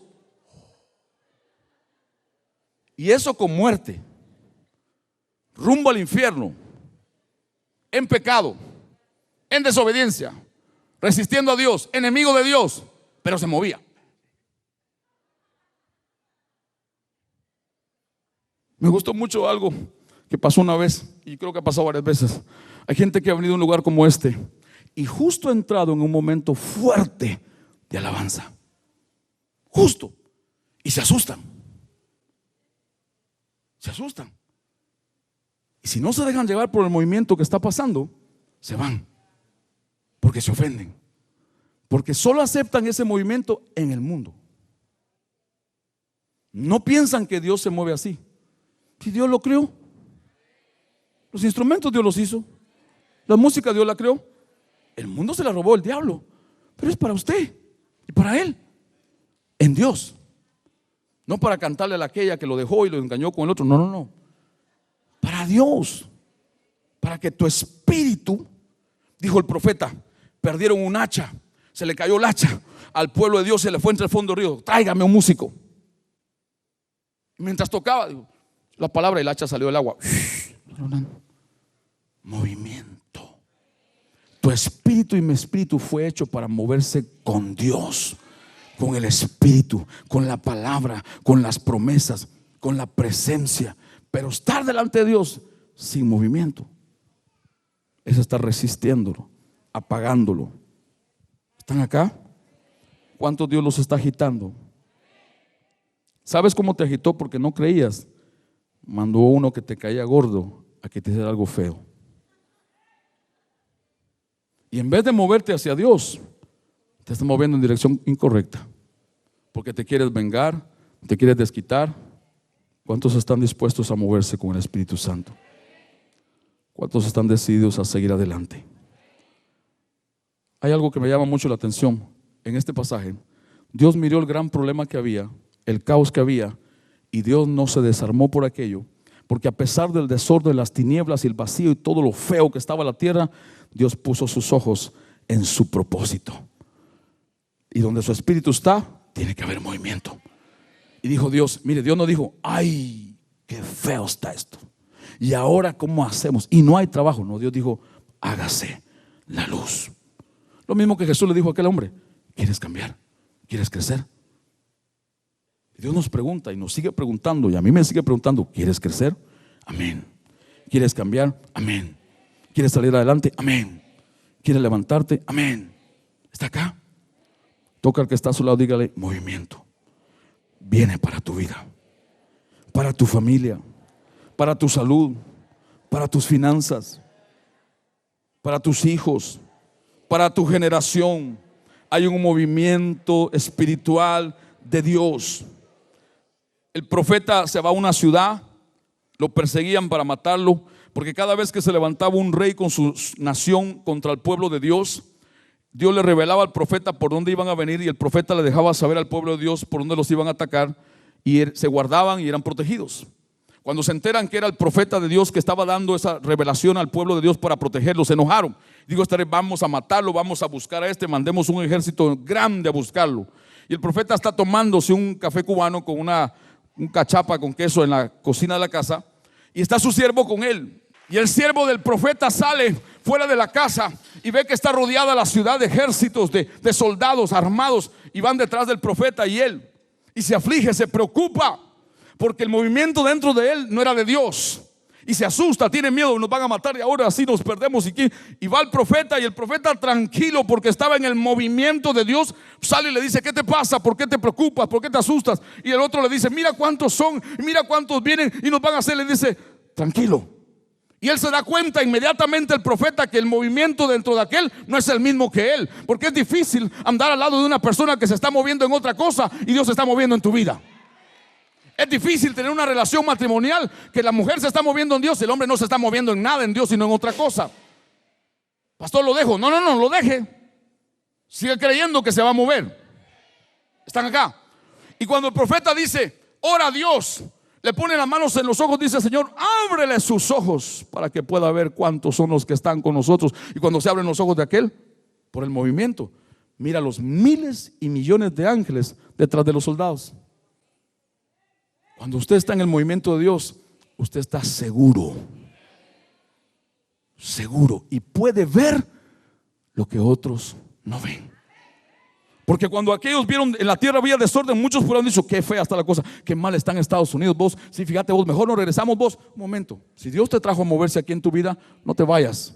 Y eso con muerte, rumbo al infierno, en pecado, en desobediencia, resistiendo a Dios, enemigo de Dios, pero se movía. Me gustó mucho algo que pasó una vez, y creo que ha pasado varias veces. Hay gente que ha venido a un lugar como este y justo ha entrado en un momento fuerte de alabanza, justo, y se asustan. Y si no se dejan llevar por el movimiento que está pasando, se van, porque se ofenden, porque solo aceptan ese movimiento en el mundo. No piensan que Dios se mueve así. Si Dios lo creó, los instrumentos Dios los hizo, la música Dios la creó. El mundo se la robó el diablo, pero es para usted y para él, en Dios. No para cantarle a aquella que lo dejó y lo engañó con el otro. No. Para Dios. Para que tu espíritu, dijo el profeta, perdieron un hacha, se le cayó el hacha al pueblo de Dios, se le fue entre el fondo del río. Tráigame un músico. Y mientras tocaba, digo, la palabra y el hacha salió del agua. Movimiento. Tu espíritu y mi espíritu fue hecho para moverse con Dios, con el Espíritu, con la palabra, con las promesas, con la presencia. Pero estar delante de Dios sin movimiento es estar resistiéndolo, apagándolo. ¿Están acá? ¿Cuánto Dios los está agitando? ¿Sabes cómo te agitó? Porque no creías. Mandó uno que te caía gordo a que te hiciera algo feo. Y en vez de moverte hacia Dios, te estás moviendo en dirección incorrecta, porque te quieres vengar, te quieres desquitar. ¿Cuántos están dispuestos a moverse con el Espíritu Santo? ¿Cuántos están decididos a seguir adelante? Hay algo que me llama mucho la atención en este pasaje. Dios miró el gran problema que había, el caos que había, y Dios no se desarmó por aquello, porque a pesar del desorden, las tinieblas y el vacío y todo lo feo que estaba en la tierra, Dios puso sus ojos en su propósito. Y donde su espíritu está, tiene que haber movimiento. Y dijo Dios, mire, Dios no dijo, ay, qué feo está esto, y ahora cómo hacemos, y no hay trabajo. No, Dios dijo, hágase la luz. Lo mismo que Jesús le dijo a aquel hombre, ¿quieres cambiar? ¿Quieres crecer? Y Dios nos pregunta y nos sigue preguntando, y a mí me sigue preguntando, ¿quieres crecer? Amén. ¿Quieres cambiar? Amén. ¿Quieres salir adelante? Amén. ¿Quiere levantarte? Amén. ¿Está acá? Toca al que está a su lado, dígale: movimiento viene para tu vida, para tu familia, para tu salud, para tus finanzas, para tus hijos, para tu generación. Hay un movimiento espiritual de Dios. El profeta se va a una ciudad, lo perseguían para matarlo, porque cada vez que se levantaba un rey con su nación contra el pueblo de Dios, Dios le revelaba al profeta por dónde iban a venir, y el profeta le dejaba saber al pueblo de Dios por dónde los iban a atacar, y se guardaban y eran protegidos. Cuando se enteran que era el profeta de Dios que estaba dando esa revelación al pueblo de Dios para protegerlos, se enojaron. Digo: esta vez vamos a matarlo, vamos a buscar a mandemos un ejército grande a buscarlo. Y el profeta está tomándose un café cubano con un cachapa con queso en la cocina de la casa, y está su siervo con él. Y el siervo del profeta sale fuera de la casa y ve que está rodeada la ciudad de ejércitos de soldados armados, y van detrás del profeta y él. Y se aflige, se preocupa, porque el movimiento dentro de él no era de Dios. Y se asusta, tiene miedo: nos van a matar y ahora sí nos perdemos. Y va el profeta, y el profeta, tranquilo porque estaba en el movimiento de Dios, sale y le dice: ¿qué te pasa? ¿Por qué te preocupas? ¿Por qué te asustas? Y el otro le dice: mira cuántos son, mira cuántos vienen y nos van a hacer. Le dice: tranquilo. Y él se da cuenta inmediatamente, el profeta, que el movimiento dentro de aquel no es el mismo que él. Porque es difícil andar al lado de una persona que se está moviendo en otra cosa y Dios se está moviendo en tu vida. Es difícil tener una relación matrimonial que la mujer se está moviendo en Dios y el hombre no se está moviendo en nada en Dios, sino en otra cosa. Pastor, lo dejo. No lo deje. Sigue creyendo que se va a mover. Están acá. Y cuando el profeta dice: ora a Dios, le pone las manos en los ojos, dice: Señor, ábrele sus ojos para que pueda ver cuántos son los que están con nosotros. Y cuando se abren los ojos de aquel, por el movimiento, mira los miles y millones de ángeles detrás de los soldados. Cuando usted está en el movimiento de Dios, usted está seguro, y puede ver lo que otros no ven. Porque cuando aquellos vieron en la tierra había desorden, muchos fueron dicho: qué fea está la cosa, qué mal está en Estados Unidos. Vos, sí, fíjate vos, mejor nos regresamos. Vos, un momento, si Dios te trajo a moverse aquí en tu vida, no te vayas,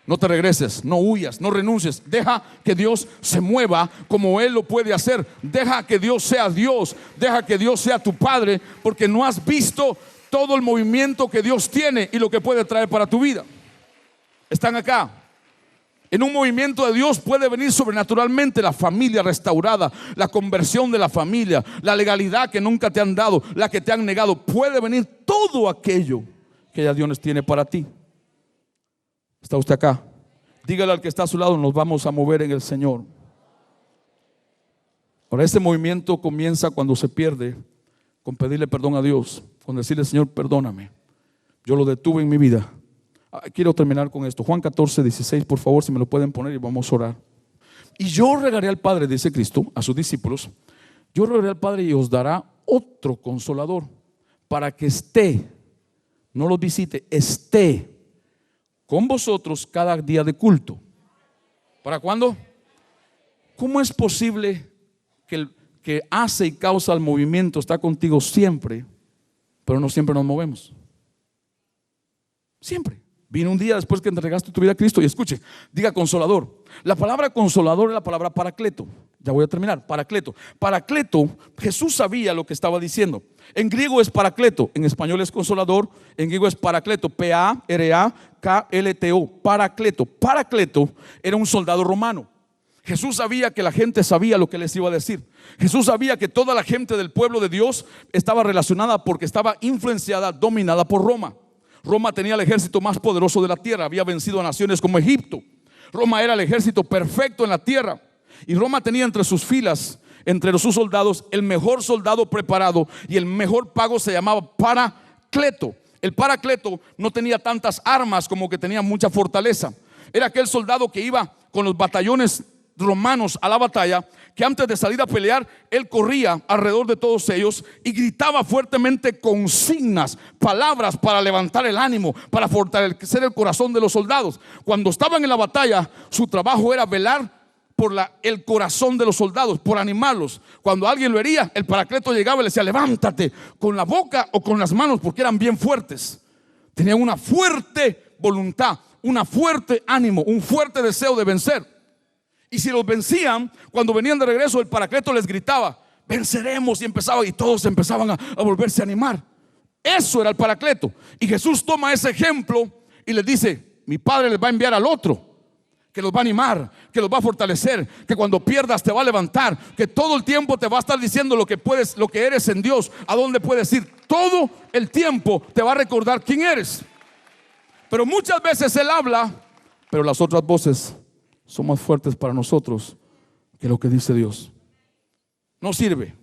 no te regreses, no huyas, no renuncies. Deja que Dios se mueva como Él lo puede hacer. Deja que Dios sea Dios, deja que Dios sea tu Padre, porque no has visto todo el movimiento que Dios tiene y lo que puede traer para tu vida. Están acá. En un movimiento de Dios puede venir sobrenaturalmente la familia restaurada, la conversión de la familia, la legalidad que nunca te han dado, la que te han negado. Puede venir todo aquello que ya Dios tiene para ti. ¿Está usted acá? Dígale al que está a su lado: nos vamos a mover en el Señor. Ahora, este movimiento comienza cuando se pierde, con pedirle perdón a Dios, con decirle: Señor, perdóname, yo lo detuve en mi vida. Quiero terminar con esto. Juan 14:16, por favor, si me lo pueden poner, y vamos a orar. Y yo rogaré al Padre, dice Cristo a sus discípulos: yo rogaré al Padre y os dará otro consolador, para que esté, no los visite, esté con vosotros cada día de culto. ¿Para cuándo? ¿Cómo es posible que el que hace y causa el movimiento está contigo siempre, pero no siempre nos movemos? Siempre. Vino un día después que entregaste tu vida a Cristo, y escuche, diga consolador. La palabra consolador es la palabra paracleto. Ya voy a terminar. Paracleto. Paracleto, Jesús sabía lo que estaba diciendo. En griego es paracleto, en español es consolador, en griego es paracleto, P-A-R-A-K-L-T-O, paracleto. Paracleto era un soldado romano. Jesús sabía que la gente sabía lo que les iba a decir. Jesús sabía que toda la gente del pueblo de Dios estaba relacionada porque estaba influenciada, dominada por Roma. Roma tenía el ejército más poderoso de la tierra, había vencido a naciones como Egipto. Roma era el ejército perfecto en la tierra, y Roma tenía entre sus filas, entre sus soldados, el mejor soldado preparado, y el mejor pago se llamaba paracleto. El paracleto no tenía tantas armas como que tenía mucha fortaleza. Era aquel soldado que iba con los batallones romanos a la batalla, que antes de salir a pelear, él corría alrededor de todos ellos y gritaba fuertemente consignas, palabras para levantar el ánimo, para fortalecer el corazón de los soldados. Cuando estaban en la batalla, su trabajo era velar por el corazón de los soldados, por animarlos. Cuando alguien lo hería, el paracleto llegaba y le decía: levántate, con la boca o con las manos, porque eran bien fuertes. Tenían una fuerte voluntad, una fuerte ánimo, un fuerte deseo de vencer. Y si los vencían, cuando venían de regreso, el Paracleto les gritaba: venceremos, y empezaba, y todos empezaban a volverse a animar. Eso era el Paracleto. Y Jesús toma ese ejemplo y les dice: mi Padre les va a enviar al otro, que los va a animar, que los va a fortalecer, que cuando pierdas te va a levantar, que todo el tiempo te va a estar diciendo lo que puedes, lo que eres en Dios, a dónde puedes ir. Todo el tiempo te va a recordar quién eres. Pero muchas veces Él habla, pero las otras voces son más fuertes para nosotros que lo que dice Dios. No sirve.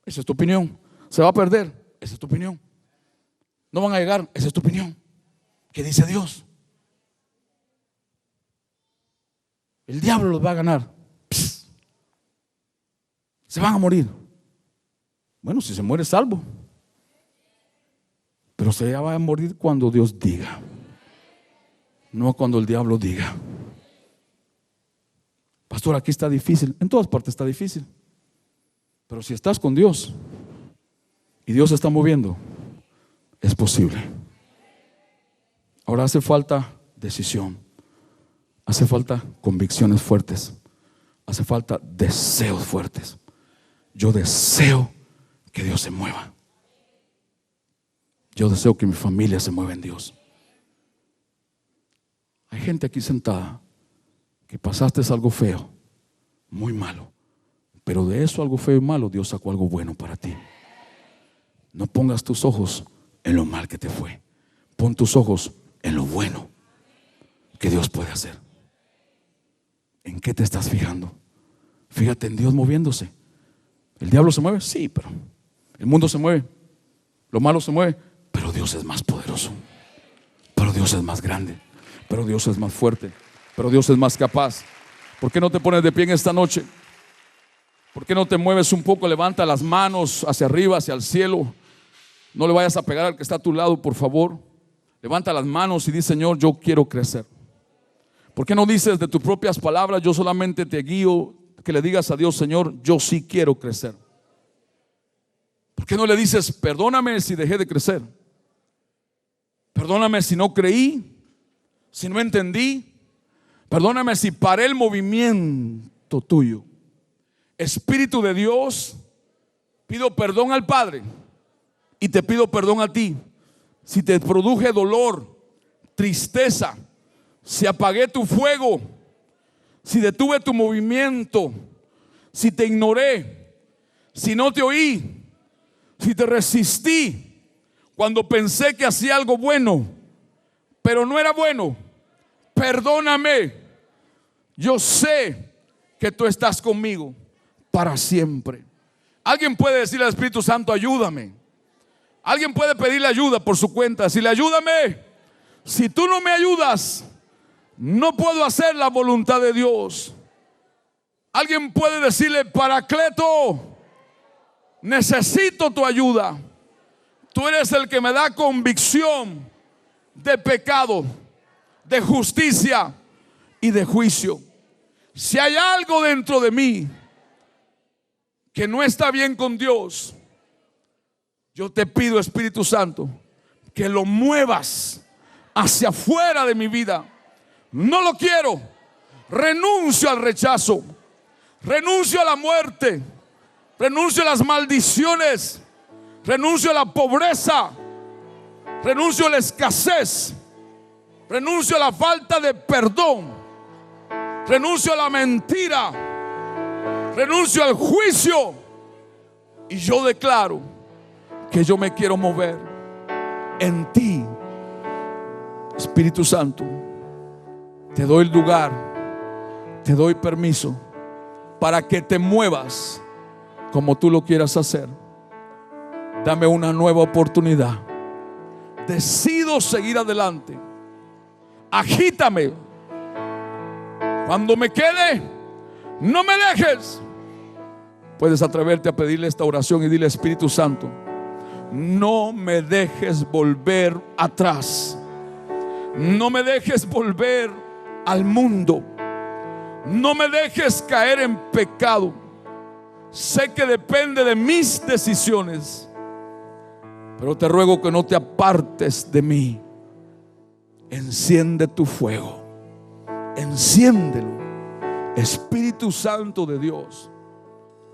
Esa es tu opinión. Se va a perder. Esa es tu opinión. No van a llegar. Esa es tu opinión. ¿Qué dice Dios? El diablo los va a ganar. Psst. Se van a morir. Bueno, si se muere, salvo. Pero se va a morir cuando Dios diga, no cuando el diablo diga. Pastor, aquí está difícil. En todas partes está difícil. Pero si estás con Dios y Dios se está moviendo, es posible. Ahora hace falta decisión. Hace falta convicciones fuertes. Hace falta deseos fuertes. Yo deseo que Dios se mueva. Yo deseo que mi familia se mueva en Dios. Hay gente aquí sentada que pasaste algo feo, muy malo, pero de eso algo feo y malo Dios sacó algo bueno para ti. No pongas tus ojos en lo mal que te fue. Pon tus ojos en lo bueno que Dios puede hacer. ¿En qué te estás fijando? Fíjate en Dios moviéndose. ¿El diablo se mueve? Sí, pero el mundo se mueve, lo malo se mueve, pero Dios es más poderoso, pero Dios es más grande, pero Dios es más fuerte, pero Dios es más capaz. ¿Por qué no te pones de pie en esta noche? ¿Por qué no te mueves un poco? Levanta las manos hacia arriba, hacia el cielo. No le vayas a pegar al que está a tu lado, por favor. Levanta las manos y di: Señor, yo quiero crecer. ¿Por qué no dices de tus propias palabras: yo solamente te guío? Que le digas a Dios: Señor, yo sí quiero crecer. ¿Por qué no le dices: perdóname si dejé de crecer? Perdóname si no creí, si no entendí. Perdóname si paré el movimiento tuyo. Espíritu de Dios, pido perdón al Padre y te pido perdón a ti si te produje dolor, tristeza, si apagué tu fuego, si detuve tu movimiento, si te ignoré, si no te oí, si te resistí cuando pensé que hacía algo bueno, pero no era bueno. Perdóname. Yo sé que tú estás conmigo para siempre. Alguien puede decirle al Espíritu Santo: ayúdame. Alguien puede pedirle ayuda por su cuenta, decirle: ayúdame. Si tú no me ayudas, no puedo hacer la voluntad de Dios. Alguien puede decirle: Paracleto, necesito tu ayuda. Tú eres el que me da convicción de pecado, de justicia y de juicio. Si hay algo dentro de mí que no está bien con Dios, yo te pido, Espíritu Santo, que lo muevas hacia afuera de mi vida. No lo quiero. Renuncio al rechazo, renuncio a la muerte, renuncio a las maldiciones, renuncio a la pobreza, renuncio a la escasez, renuncio a la falta de perdón, renuncio a la mentira, renuncio al juicio. Y yo declaro que yo me quiero mover en ti. Espíritu Santo, te doy el lugar, te doy permiso para que te muevas como tú lo quieras hacer. Dame una nueva oportunidad. Decido seguir adelante. Agítame. Cuando me quede, no me dejes. Puedes atreverte a pedirle esta oración y dile: Espíritu Santo, no me dejes volver atrás. No me dejes volver al mundo. No me dejes caer en pecado. Sé que depende de mis decisiones, pero te ruego que no te apartes de mí. Enciende tu fuego, enciéndelo. Espíritu Santo de Dios,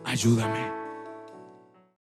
ayúdame.